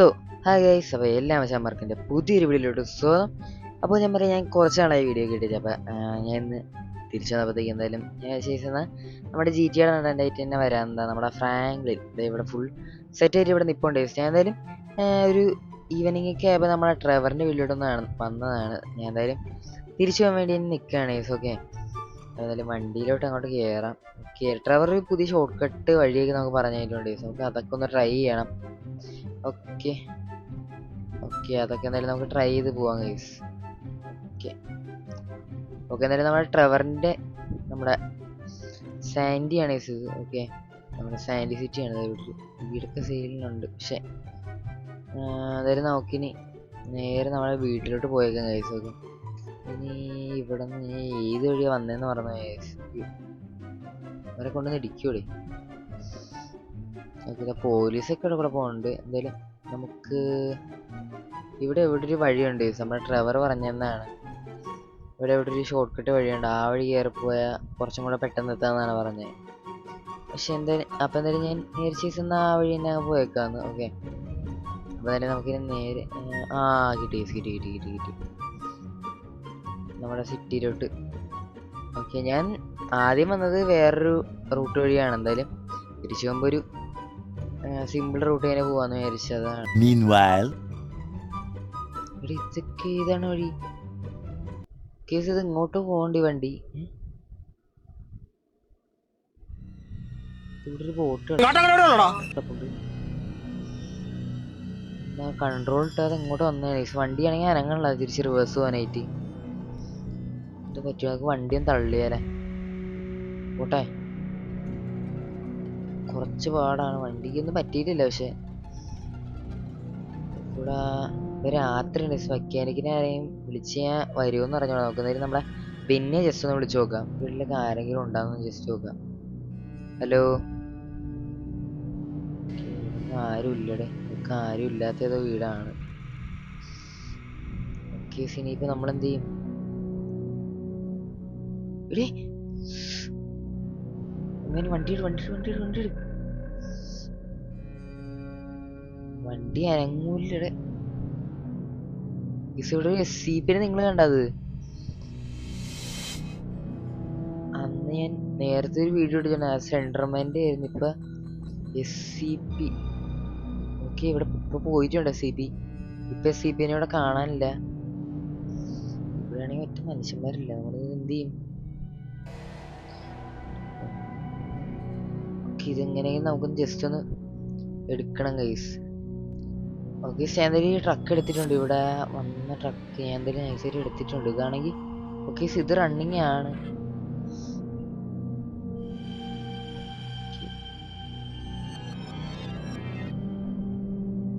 So hi guys, അപ്പോൾ എല്ലാ മച്ചാന്മാർക്കിൻ്റെ പുതിയൊരു വീഡിയോയിലോട്ട് സ്വാഗതം. അപ്പോൾ ഞാൻ പറയാം, ഞാൻ കുറച്ച് നാളായി വീഡിയോ കിട്ടിയിട്ട്. അപ്പോൾ ഞാൻ ഇന്ന് തിരിച്ചു വന്നപ്പോഴത്തേക്ക് എന്തായാലും ഞാൻ വിശേഷിക്കുന്ന നമ്മുടെ GTA നടനായിട്ട് തന്നെ വരാൻ നമ്മുടെ ഫ്രാങ്ക്ലിൻ ഇവിടെ ഫുൾ സെറ്റായിട്ട് ഇവിടെ നിൽപ്പുണ്ട്. ഞാൻ എന്തായാലും ഒരു ഈവനിങ് ഒക്കെ ആയപ്പോൾ നമ്മളെ ട്രെവറിൻ്റെ വീട്ടിലോട്ട് വന്നതാണ്. ഞാൻ എന്തായാലും തിരിച്ചു പോകാൻ വേണ്ടി നിൽക്കുകയാണ് ഗൈസ്. ഓക്കെ, എന്തായാലും വണ്ടിയിലോട്ട് അങ്ങോട്ട് കയറാം. ഓക്കെ, ട്രെവർ ഒരു പുതിയ ഷോർട്ട് കട്ട് വഴിയൊക്കെ നമുക്ക് പറഞ്ഞു തന്നിട്ടുണ്ട് ഗൈസ്. നമുക്ക് അതൊക്കെ ഒന്ന് ട്രൈ ചെയ്യണം. ഓക്കെ ഓക്കെ, അതൊക്കെ എന്തായാലും നമുക്ക് ട്രൈ ചെയ്ത് പോവാം ഗൈസ്. ഓക്കെ ഓക്കെ, എന്തായാലും നമ്മുടെ ട്രെവറിൻ്റെ നമ്മുടെ സാൻഡിയാണ് ഗൈസ്. ഓക്കെ, നമ്മുടെ സാൻഡി സിറ്റിയാണ്. വീടൊക്കെ സെയിലിനുണ്ട്. പക്ഷെ എന്തായാലും നമുക്കിനി നേരെ നമ്മുടെ വീട്ടിലോട്ട് പോയേക്കാം ഗൈസ്. ഓക്കെ, ഇനി ഇവിടെ നിന്ന് ഏത് വഴിയാണ് വന്നതെന്ന് പറഞ്ഞു ഗൈസ്. അവരെ കൊണ്ടുവന്ന് ഇടിക്കൂടെ. ഓക്കെ, പോലീസൊക്കെ ഇവിടെ കൂടെ പോകുന്നുണ്ട്. എന്തായാലും നമുക്ക് ഇവിടെ എവിടെ ഒരു വഴിയുണ്ട് ഗൈസ്. നമ്മുടെ ട്രെവർ പറഞ്ഞതാണ് ഇവിടെ എവിടെ ഒരു ഷോർട്ട് കട്ട് വഴിയുണ്ട്. ആ വഴി കയറിപ്പോയാൽ കുറച്ചും കൂടെ പെട്ടെന്ന് എത്താമെന്നാണ് പറഞ്ഞത്. പക്ഷെ എന്തായാലും ഞാൻ നേരെ ചെയ്യുന്ന ആ വഴി തന്നെ അങ്ങ് പോയേക്കാന്ന്. ഓക്കെ, അപ്പോൾ തന്നെ നമുക്കിനി നേരെ കിട്ടി നമ്മുടെ സിറ്റിയിലോട്ട്. ഓക്കെ, ഞാൻ ആദ്യം വന്നത് വേറൊരു റൂട്ട് വഴിയാണ്. എന്തായാലും തിരിച്ചു പോകുമ്പോൾ ഒരു സിമ്പിൾ റൂട്ട് തന്നെ പോവാന്ന് വിചാരിച്ചതാണ്. ഇതൊക്കെ ഇതാണ് വഴി. കേസ് ഇത് ഇങ്ങോട്ട് പോകണ്ടി വണ്ടി. ഇവിടെ ഒരു ബോട്ട് കൺട്രോൾ ഇട്ടാതെ ഇങ്ങോട്ട് വന്നേ. വണ്ടിയാണെങ്കിൽ അനങ്ങണല്ലോ തിരിച്ച് റിവേഴ്സ് പോകാനായിട്ട്. ഇത് പറ്റുമോ? നമുക്ക് വണ്ടിയും തള്ളിയാലേ പോട്ടെ. കുറച്ച് പാടാണ്, വണ്ടിക്കൊന്നും പറ്റിയിട്ടില്ല. പക്ഷെ ഇവിടെ രാത്രി ഉണ്ട്. മെക്കാനിക്കിനെ ആരെയും വിളിച്ച് ഞാൻ വരുമെന്ന് പറഞ്ഞോളാം. നോക്കുന്നതിന് നമ്മളെ പിന്നെ ജസ്റ്റ് ഒന്ന് വിളിച്ചു നോക്കാം. വീട്ടിലൊക്കെ ആരെങ്കിലും ഉണ്ടാകുന്ന ജസ്റ്റ് നോക്കാം. ഹലോ, ആരും ഇല്ലടേ. നമുക്ക് ആരും ഇല്ലാത്ത ഏതോ വീടാണ്. ഓക്കെ, ഇനിയിപ്പോ നമ്മളെന്ത് ചെയ്യും? അങ്ങനെ വണ്ടി അനങ്ങൂല്ലടെ. ഇവിടെ SCP നിങ്ങൾ കണ്ടത്? അന്ന് ഞാൻ നേരത്തെ ഒരു വീഡിയോ എടുത്തിട്ടുണ്ട്, സെൻഡർമാൻ്റെ ആയിരുന്നു. ഇപ്പൊ SCP. ഓക്കെ, ഇവിടെ ഇപ്പൊ പോയിട്ടുണ്ട് SCP. ഇപ്പൊ SCPനെ ഇവിടെ കാണാനില്ല. ഇവിടെയാണെങ്കിൽ ഒറ്റ മനുഷ്യന്മാരില്ല. നമ്മൾ എന്ത് ചെയ്യും? ഓക്കെ, ഇതെങ്ങനെയെങ്കിലും നമുക്കൊന്ന് ജസ്റ്റ് ഒന്ന് എടുക്കണം ഗൈസ്. ഓക്കെ, ഞാൻ എന്തായാലും ഈ ട്രക്ക് എടുത്തിട്ടുണ്ട്. ഇവിടെ വന്ന ട്രക്ക് ഞാൻ എന്തായാലും നൈസായിട്ട് എടുത്തിട്ടുണ്ട്. ഇതാണെങ്കിൽ ഓക്കെ, ഇത് റണ്ണിങ് ആണ്.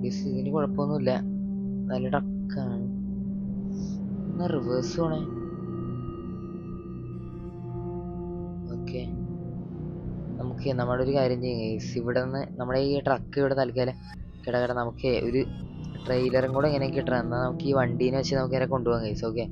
ഇതിന് കുഴപ്പമൊന്നുമില്ല, നല്ല ട്രക്കാണ്. ഒന്ന് റിവേഴ്സ് പോണേ. ഓക്കെ, നമുക്ക് നമ്മുടെ ഒരു കാര്യം ചെയ്യും ഗൈസ്. ഇവിടെ നിന്ന് നമ്മുടെ ഈ ട്രക്ക് ഇവിടെ തൽക്കാലം കിട നമുക്ക് ഒരു ട്രെയിലറും കൂടെ ഇങ്ങനെ കിട്ടണം. എന്നാൽ നമുക്ക് ഈ വണ്ടീനെ വെച്ച് നമുക്ക് ഇങ്ങനെ കൊണ്ടുപോകാം ഗൈസ്. ഓക്കെ,